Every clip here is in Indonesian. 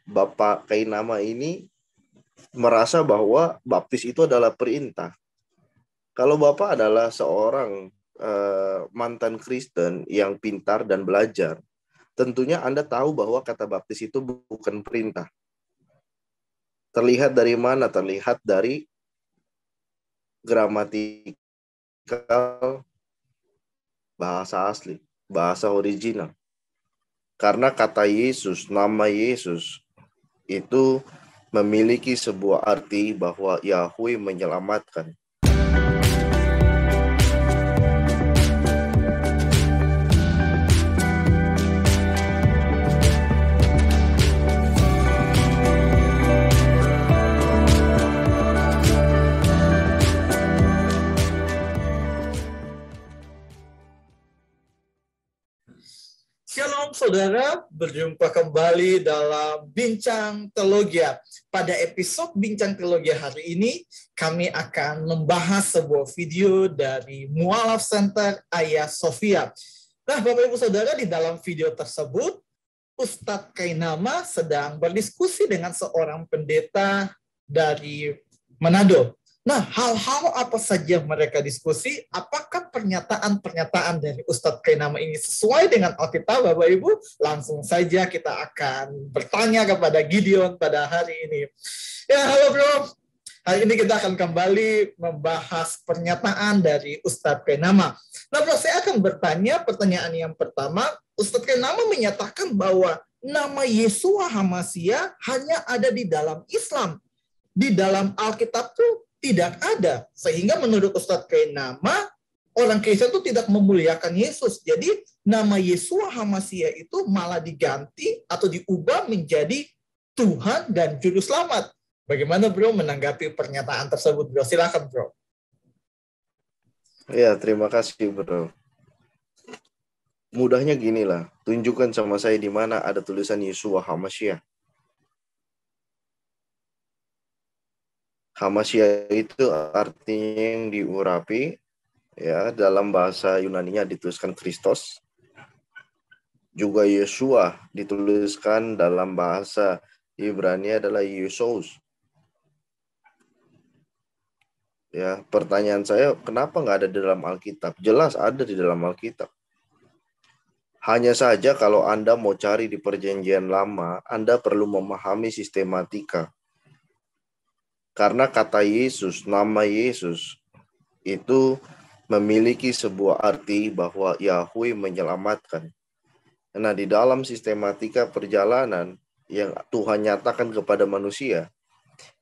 Bapak Kainama ini merasa bahwa baptis itu adalah perintah. Kalau Bapak adalah seorang mantan Kristen yang pintar dan belajar, tentunya Anda tahu bahwa kata baptis itu bukan perintah. Terlihat dari mana? Terlihat dari gramatikal bahasa asli, bahasa original. Karena kata Yesus, nama Yesus itu memiliki sebuah arti bahwa Yahweh menyelamatkan. Shalom saudara, berjumpa kembali dalam Bincang Teologia. Pada episode Bincang Teologia hari ini, kami akan membahas sebuah video dari Mualaf Center Hagia Sophia. Nah, Bapak Ibu Saudara, di dalam video tersebut, Ustadz Kainama sedang berdiskusi dengan seorang pendeta dari Manado. Nah, hal-hal apa saja mereka diskusi? Apakah pernyataan-pernyataan dari Ustadz Kainama ini sesuai dengan Alkitab, Bapak Ibu? Langsung saja kita akan bertanya kepada Gideon pada hari ini. Ya, halo bro. Hari ini kita akan kembali membahas pernyataan dari Ustadz Kainama. Nah, bro, saya akan bertanya pertanyaan yang pertama. Ustadz Kainama menyatakan bahwa nama Yeshua HaMashiach hanya ada di dalam Islam. Di dalam Alkitab tuh tidak ada. Sehingga menurut Ustadz Kainama, orang Kristen itu tidak memuliakan Yesus. Jadi nama Yeshua HaMashiach itu malah diganti atau diubah menjadi Tuhan dan Juru Selamat. Bagaimana bro menanggapi pernyataan tersebut bro? Silakan bro. Ya, terima kasih bro. Mudahnya gini lah, tunjukkan sama saya di mana ada tulisan Yeshua HaMashiach. HaMashiach itu artinya yang diurapi, ya, dalam bahasa Yunaninya dituliskan Kristus. Juga Yeshua dituliskan dalam bahasa Ibrani adalah Yesus. Ya, pertanyaan saya, kenapa nggak ada di dalam Alkitab? Jelas ada di dalam Alkitab. Hanya saja kalau Anda mau cari di Perjanjian Lama, Anda perlu memahami sistematika. Karena kata Yesus, nama Yesus, itu memiliki sebuah arti bahwa Yahweh menyelamatkan. Nah, di dalam sistematika perjalanan yang Tuhan nyatakan kepada manusia,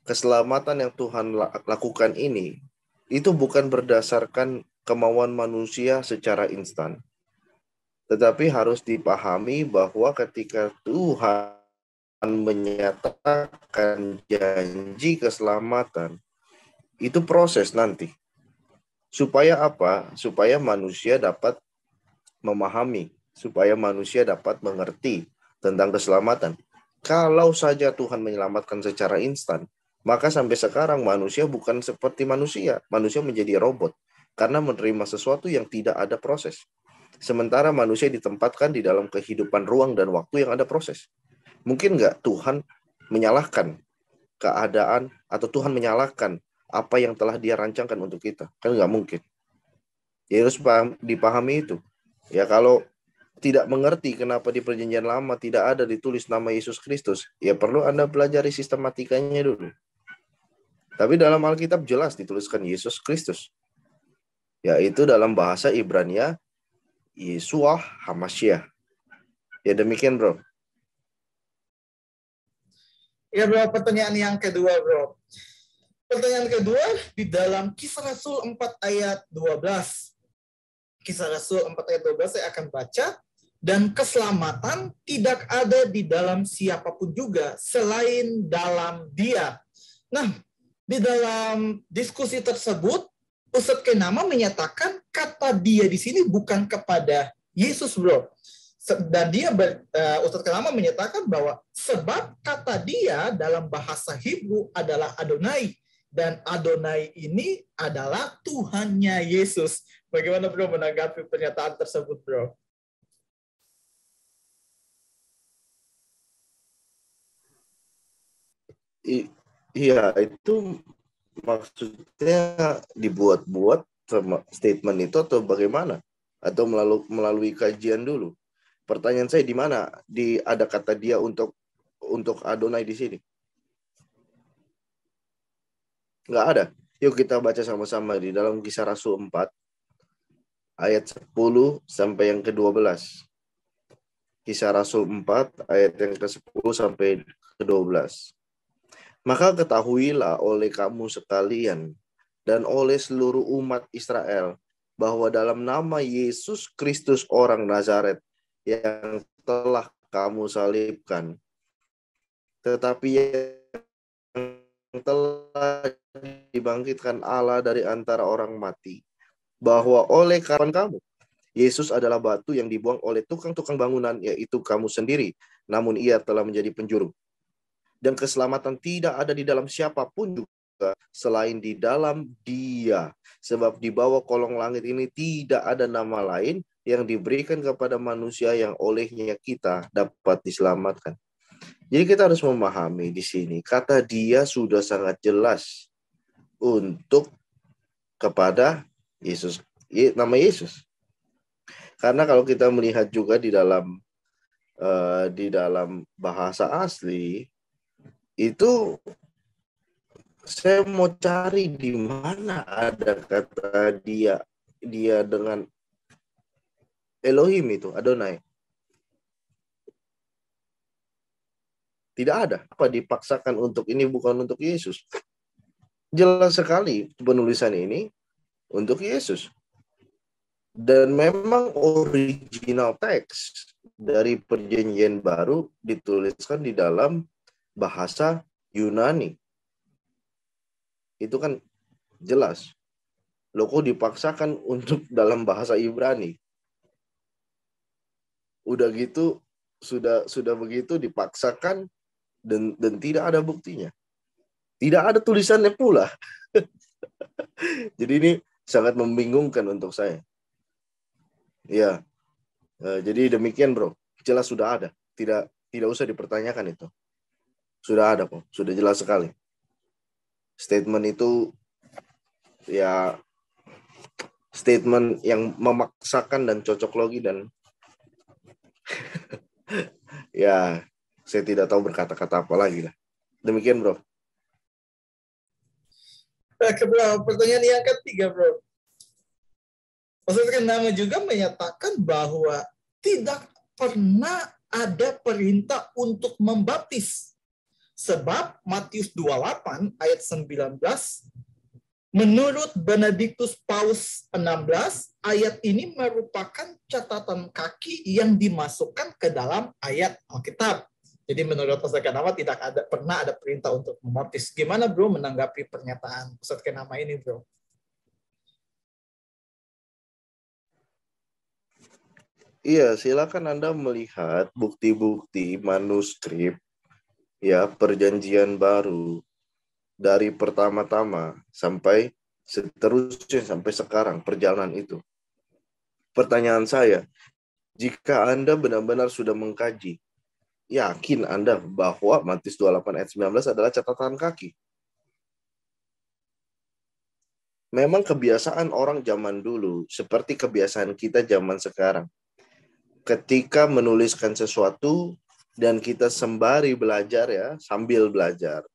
keselamatan yang Tuhan lakukan ini, itu bukan berdasarkan kemauan manusia secara instan. Tetapi harus dipahami bahwa ketika Tuhan menyatakan janji keselamatan, itu proses nanti. Supaya apa? Supaya manusia dapat memahami, supaya manusia dapat mengerti tentang keselamatan. Kalau saja Tuhan menyelamatkan secara instan, maka sampai sekarang manusia bukan seperti manusia. Manusia menjadi robot karena menerima sesuatu yang tidak ada proses. Sementara manusia ditempatkan di dalam kehidupan ruang dan waktu yang ada proses. Mungkin nggak Tuhan menyalahkan keadaan atau Tuhan menyalahkan apa yang telah Dia rancangkan untuk kita? Kan nggak mungkin. Ya harus dipahami itu. Ya kalau tidak mengerti kenapa di Perjanjian Lama tidak ada ditulis nama Yesus Kristus, ya perlu Anda pelajari sistematikanya dulu. Tapi dalam Alkitab jelas dituliskan Yesus Kristus. Yaitu dalam bahasa Ibrania Yeshua HaMashiach. Ya demikian bro. Ya bro, pertanyaan yang kedua bro. Pertanyaan kedua di dalam Kisah Rasul 4 ayat 12. Kisah Rasul 4 ayat 12 saya akan baca. Dan keselamatan tidak ada di dalam siapapun juga selain dalam Dia. Nah, di dalam diskusi tersebut, Ustadz Kainama menyatakan kata Dia di sini bukan kepada Yesus bro. Dan Ustadz Kainama menyatakan bahwa sebab kata Dia dalam bahasa Hebrew adalah Adonai. Dan Adonai ini adalah Tuhannya Yesus. Bagaimana bro menanggapi pernyataan tersebut bro? Iya, itu maksudnya dibuat-buat sama statement itu atau bagaimana? Atau melalui kajian dulu? Pertanyaan saya di mana ada kata dia untuk Adonai di sini? Nggak ada. Yuk kita baca sama-sama di dalam Kisah Rasul 4 ayat 10 sampai yang ke-12. Kisah Rasul 4 ayat yang ke-10 sampai ke-12. Maka ketahuilah oleh kamu sekalian dan oleh seluruh umat Israel bahwa dalam nama Yesus Kristus orang Nazaret yang telah kamu salibkan, tetapi yang telah dibangkitkan Allah dari antara orang mati, bahwa oleh kapan kamu, Yesus adalah batu yang dibuang oleh tukang-tukang bangunan, yaitu kamu sendiri, namun ia telah menjadi penjuru. Dan keselamatan tidak ada di dalam siapapun juga selain di dalam Dia. Sebab di bawah kolong langit ini tidak ada nama lain yang diberikan kepada manusia yang olehnya kita dapat diselamatkan. Jadi kita harus memahami di sini kata Dia sudah sangat jelas untuk kepada Yesus, nama Yesus. Karena kalau kita melihat juga di dalam bahasa asli itu, saya mau cari di mana ada kata dia dengan Elohim itu, Adonai. Tidak ada. Apa dipaksakan untuk ini bukan untuk Yesus? Jelas sekali penulisan ini untuk Yesus. Dan memang original teks dari Perjanjian Baru dituliskan di dalam bahasa Yunani. Itu kan jelas. Loh kok dipaksakan untuk dalam bahasa Ibrani? Udah gitu, sudah begitu dipaksakan dan tidak ada buktinya. Tidak ada tulisannya pula. Jadi ini sangat membingungkan untuk saya. Ya, jadi demikian bro. Jelas sudah ada. Tidak usah dipertanyakan itu. Sudah ada kok. Sudah jelas sekali. Statement itu ya statement yang memaksakan dan cocok logi dan ya saya tidak tahu berkata-kata apa lagi lah. Demikian bro. Pertanyaan yang ketiga, bro. Maksudnya nama juga menyatakan bahwa tidak pernah ada perintah untuk membaptis. Sebab Matius 28 ayat 19, menurut Benedictus Paus 16, ayat ini merupakan catatan kaki yang dimasukkan ke dalam ayat Alkitab. Jadi menurut Ustadz Kenama tidak pernah ada perintah untuk membaptis. Gimana bro menanggapi pernyataan Ustadz Kenama ini bro? Iya, silakan Anda melihat bukti-bukti manuskrip ya Perjanjian Baru dari pertama-tama sampai seterusnya sampai sekarang perjalanan itu. Pertanyaan saya, jika Anda benar-benar sudah mengkaji, yakin Anda bahwa Matius 28 ayat 19 adalah catatan kaki? Memang kebiasaan orang zaman dulu seperti kebiasaan kita zaman sekarang. Ketika menuliskan sesuatu dan kita sembari belajar ya, sambil belajar,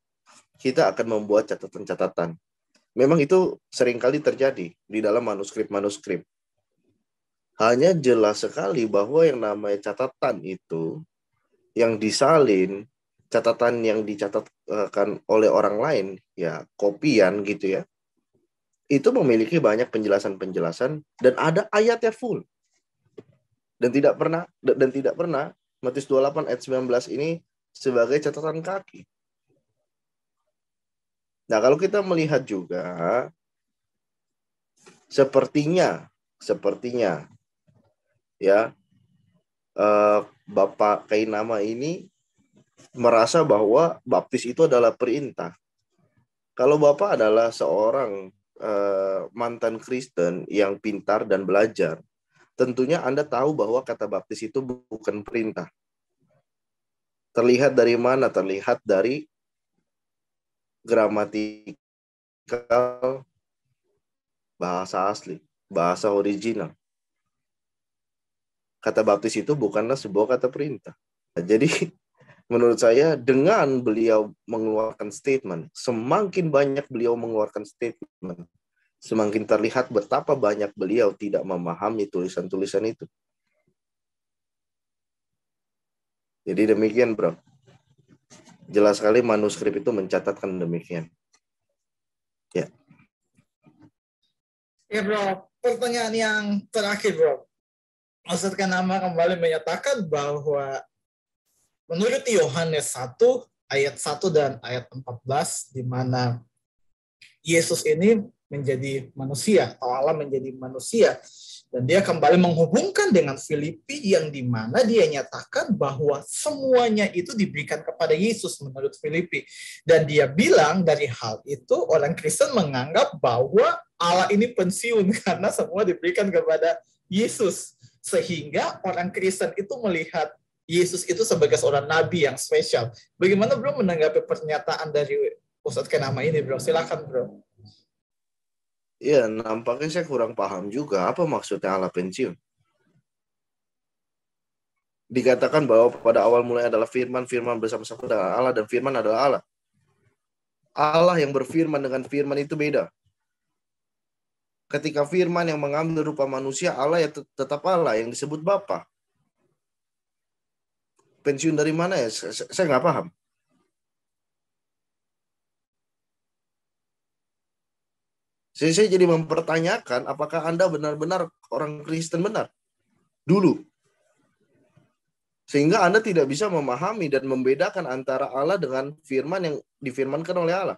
kita akan membuat catatan-catatan. Memang itu seringkali terjadi di dalam manuskrip-manuskrip. Hanya jelas sekali bahwa yang namanya catatan itu, yang disalin, catatan yang dicatatkan oleh orang lain, ya kopian gitu ya, itu memiliki banyak penjelasan-penjelasan dan ada ayatnya full. Dan tidak pernah Matius 28 ayat 19 ini sebagai catatan kaki. Nah, kalau kita melihat juga sepertinya ya Bapak Kainama ini merasa bahwa baptis itu adalah perintah. Kalau Bapak adalah seorang mantan Kristen yang pintar dan belajar, tentunya Anda tahu bahwa kata baptis itu bukan perintah. Terlihat dari mana? Terlihat dari gramatikal, bahasa asli, bahasa original. Kata baptis itu bukanlah sebuah kata perintah. Jadi menurut saya dengan beliau mengeluarkan statement, semakin banyak beliau mengeluarkan statement, semakin terlihat betapa banyak beliau tidak memahami tulisan-tulisan itu. Jadi demikian, bro. Jelas sekali manuskrip itu mencatatkan demikian. Ya. Ya bro, pertanyaan yang terakhir bro. Ustadz Kanama kembali menyatakan bahwa menurut Yohanes 1 ayat 1 dan ayat 14, di mana Yesus ini menjadi manusia, atau Allah menjadi manusia. Dan dia kembali menghubungkan dengan Filipi yang di mana dia nyatakan bahwa semuanya itu diberikan kepada Yesus menurut Filipi. Dan dia bilang dari hal itu orang Kristen menganggap bahwa Allah ini pensiun karena semua diberikan kepada Yesus. Sehingga orang Kristen itu melihat Yesus itu sebagai seorang nabi yang spesial. Bagaimana bro menanggapi pernyataan dari Ustadz Kanama ini bro? Silakan bro. Ya, nampaknya saya kurang paham juga apa maksudnya Allah pensiun. Dikatakan bahwa pada awal mulai adalah firman, firman bersama-sama dengan Allah, dan firman adalah Allah. Allah yang berfirman dengan firman itu beda. Ketika firman yang mengambil rupa manusia, Allah ya tetap Allah yang disebut Bapa. Pensiun dari mana ya? Saya nggak paham. Saya jadi mempertanyakan apakah Anda benar-benar orang Kristen benar dulu. Sehingga Anda tidak bisa memahami dan membedakan antara Allah dengan firman yang difirmankan oleh Allah.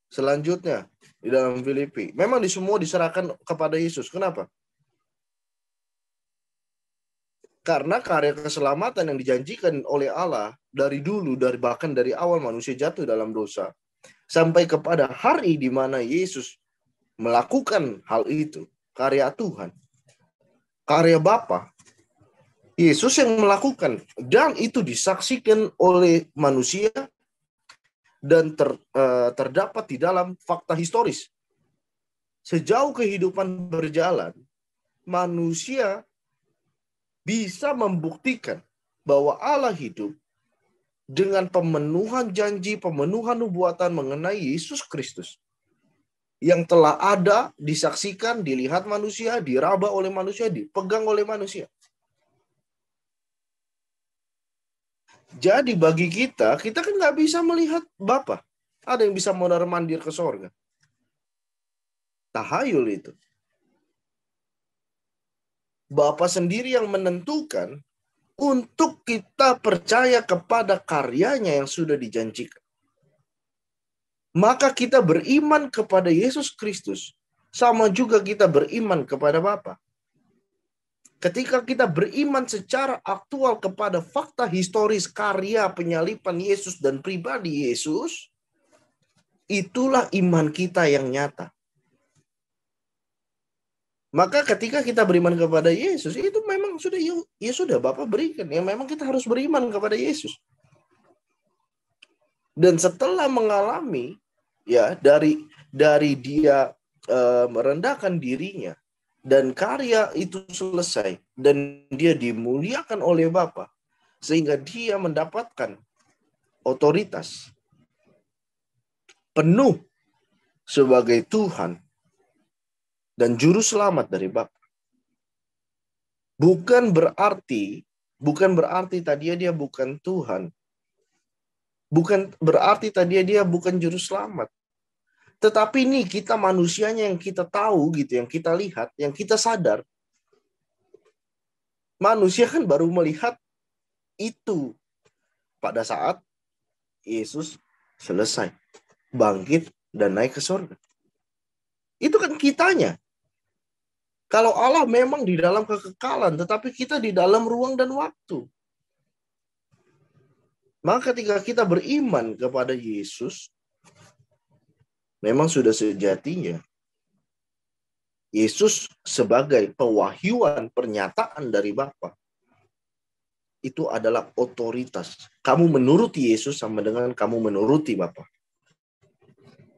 Selanjutnya, di dalam Filipi, memang di semua diserahkan kepada Yesus. Kenapa? Karena karya keselamatan yang dijanjikan oleh Allah dari dulu, bahkan dari awal manusia jatuh dalam dosa, sampai kepada hari di mana Yesus melakukan hal itu, karya Tuhan, karya Bapa, Yesus yang melakukan, dan itu disaksikan oleh manusia dan terdapat di dalam fakta historis. Sejauh kehidupan berjalan, manusia bisa membuktikan bahwa Allah hidup dengan pemenuhan janji, pemenuhan nubuatan mengenai Yesus Kristus yang telah ada, disaksikan, dilihat manusia, diraba oleh manusia, dipegang oleh manusia. Jadi bagi kita kan nggak bisa melihat Bapa. Ada yang bisa mondar-mandir ke sorga. Tahayul itu. Bapa sendiri yang menentukan untuk kita percaya kepada karyanya yang sudah dijanjikan. Maka kita beriman kepada Yesus Kristus, sama juga kita beriman kepada Bapa. Ketika kita beriman secara aktual kepada fakta historis karya penyaliban Yesus dan pribadi Yesus, itulah iman kita yang nyata. Maka ketika kita beriman kepada Yesus, itu memang sudah Bapa berikan. Ya memang kita harus beriman kepada Yesus. Dan setelah mengalami ya dari dia merendahkan dirinya dan karya itu selesai dan dia dimuliakan oleh Bapa sehingga dia mendapatkan otoritas penuh sebagai Tuhan dan juru selamat dari Bapa. Bukan berarti tadi dia bukan Tuhan. Bukan berarti tadi dia bukan juru selamat. Tetapi nih kita manusianya yang kita tahu gitu, yang kita lihat, yang kita sadar. Manusia kan baru melihat itu pada saat Yesus selesai bangkit dan naik ke surga. Itu kan kitanya. Kalau Allah memang di dalam kekekalan, tetapi kita di dalam ruang dan waktu. Maka ketika kita beriman kepada Yesus, memang sudah sejatinya Yesus sebagai pewahyuan pernyataan dari Bapa. itu adalah otoritas. Kamu menuruti Yesus sama dengan kamu menuruti Bapa.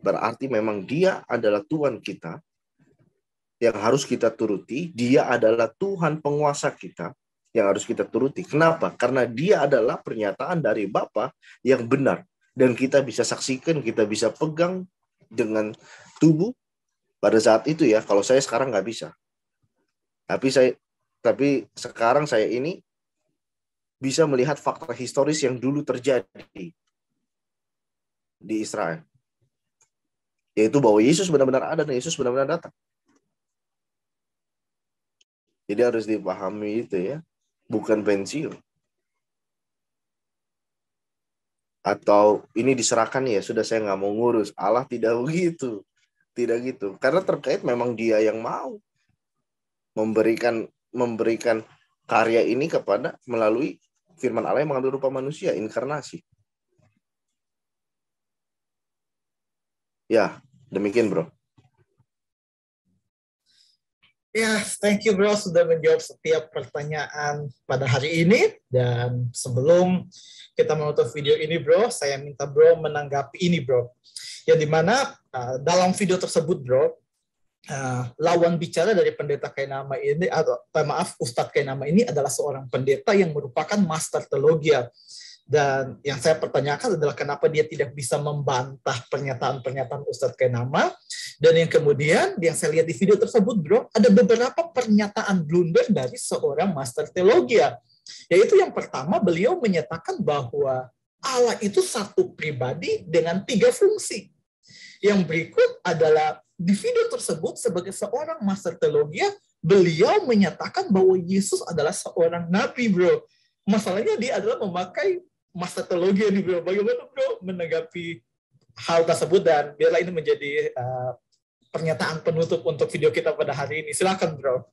Berarti memang dia adalah Tuhan kita yang harus kita turuti. Dia adalah Tuhan penguasa kita yang harus kita turuti. Kenapa? Karena dia adalah pernyataan dari Bapa yang benar. Dan kita bisa saksikan, kita bisa pegang dengan tubuh pada saat itu ya. Kalau saya sekarang nggak bisa. Tapi sekarang saya ini bisa melihat fakta historis yang dulu terjadi di Israel. Yaitu bahwa Yesus benar-benar ada dan Yesus benar-benar datang. Jadi harus dipahami itu ya. Bukan pensiun. Atau ini diserahkan ya, sudah saya nggak mau ngurus. Allah tidak begitu. Tidak gitu. Karena terkait memang dia yang mau memberikan karya ini kepada melalui firman Allah yang mengambil rupa manusia, inkarnasi. Ya, demikian bro. Ya, thank you bro sudah menjawab setiap pertanyaan pada hari ini. Dan sebelum kita menutup video ini bro, saya minta bro menanggapi ini bro. Yang dimana dalam video tersebut bro, lawan bicara dari pendeta Kainama ini, Ustadz Kainama ini adalah seorang pendeta yang merupakan master teologia. Dan yang saya pertanyakan adalah kenapa dia tidak bisa membantah pernyataan-pernyataan Ustadz Kainama. Dan yang kemudian yang saya lihat di video tersebut bro, ada beberapa pernyataan blunder dari seorang master teologia. Yaitu yang pertama, beliau menyatakan bahwa Allah itu satu pribadi dengan 3 fungsi. Yang berikut adalah di video tersebut sebagai seorang master teologia, beliau menyatakan bahwa Yesus adalah seorang nabi bro. Masalahnya dia adalah memakai master teologi nih bro. Bagaimana bro menanggapi hal tersebut, dan biarlah ini menjadi pernyataan penutup untuk video kita pada hari ini. Silakan bro.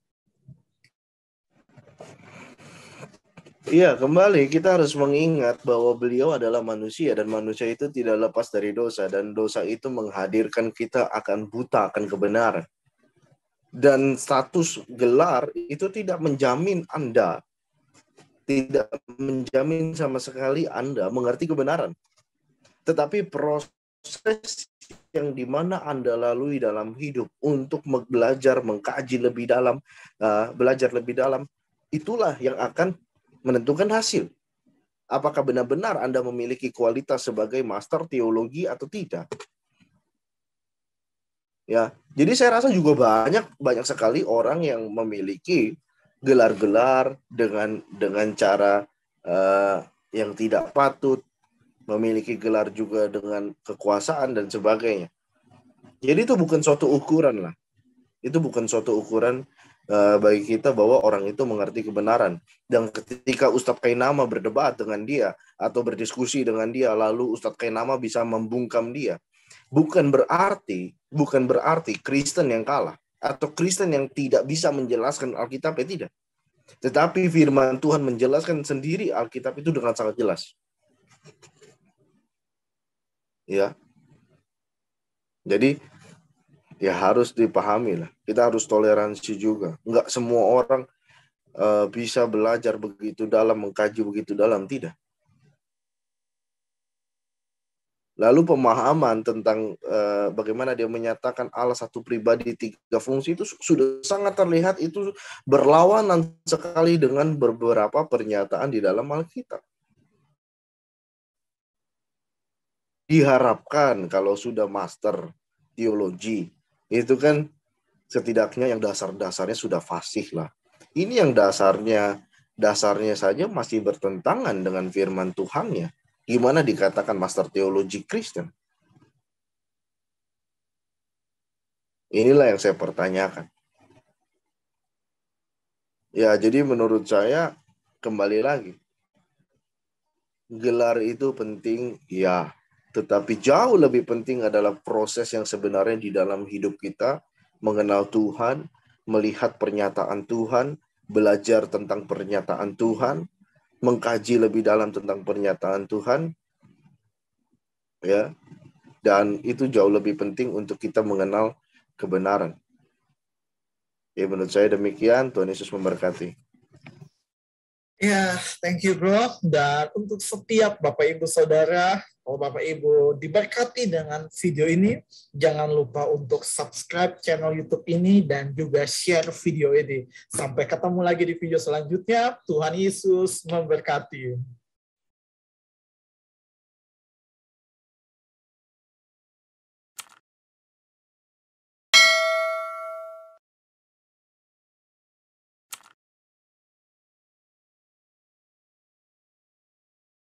Iya, kembali kita harus mengingat bahwa beliau adalah manusia dan manusia itu tidak lepas dari dosa, dan dosa itu menghadirkan kita akan buta akan kebenaran. Dan status gelar itu tidak menjamin Anda, tidak menjamin sama sekali Anda mengerti kebenaran. Tetapi proses yang dimana Anda lalui dalam hidup untuk belajar, mengkaji lebih dalam, belajar lebih dalam, itulah yang akan menentukan hasil. Apakah benar-benar Anda memiliki kualitas sebagai master teologi atau tidak? Ya, jadi saya rasa juga banyak sekali orang yang memiliki gelar-gelar dengan cara yang tidak patut, memiliki gelar juga dengan kekuasaan dan sebagainya. Jadi itu bukan suatu ukuran lah. Itu bukan suatu ukuran bagi kita bahwa orang itu mengerti kebenaran. Dan ketika Ustadz Kainama berdebat dengan dia atau berdiskusi dengan dia, lalu Ustadz Kainama bisa membungkam dia, bukan berarti Kristen yang kalah atau Kristen yang tidak bisa menjelaskan Alkitab, tidak. Tetapi firman Tuhan menjelaskan sendiri Alkitab itu dengan sangat jelas. Ya. Jadi ya harus dipahami lah. Kita harus toleransi juga. Enggak semua orang bisa belajar begitu dalam, mengkaji begitu dalam, tidak. Lalu pemahaman tentang bagaimana dia menyatakan Allah satu pribadi 3 fungsi itu sudah sangat terlihat itu berlawanan sekali dengan beberapa pernyataan di dalam Alkitab. Diharapkan kalau sudah master teologi, itu kan setidaknya yang dasar-dasarnya sudah fasih lah. Ini yang dasarnya saja masih bertentangan dengan firman Tuhannya. Gimana dikatakan master teologi Kristen? Inilah yang saya pertanyakan. Ya, jadi menurut saya kembali lagi. Gelar itu penting, ya. Tetapi jauh lebih penting adalah proses yang sebenarnya di dalam hidup kita, mengenal Tuhan, melihat pernyataan Tuhan, belajar tentang pernyataan Tuhan, mengkaji lebih dalam tentang pernyataan Tuhan, ya, dan itu jauh lebih penting untuk kita mengenal kebenaran. Ya, menurut saya demikian. Tuhan Yesus memberkati. Ya, thank you bro. Dan untuk setiap Bapak Ibu Saudara, kalau Bapak Ibu diberkati dengan video ini, jangan lupa untuk subscribe channel YouTube ini dan juga share video ini. Sampai ketemu lagi di video selanjutnya. Tuhan Yesus memberkati.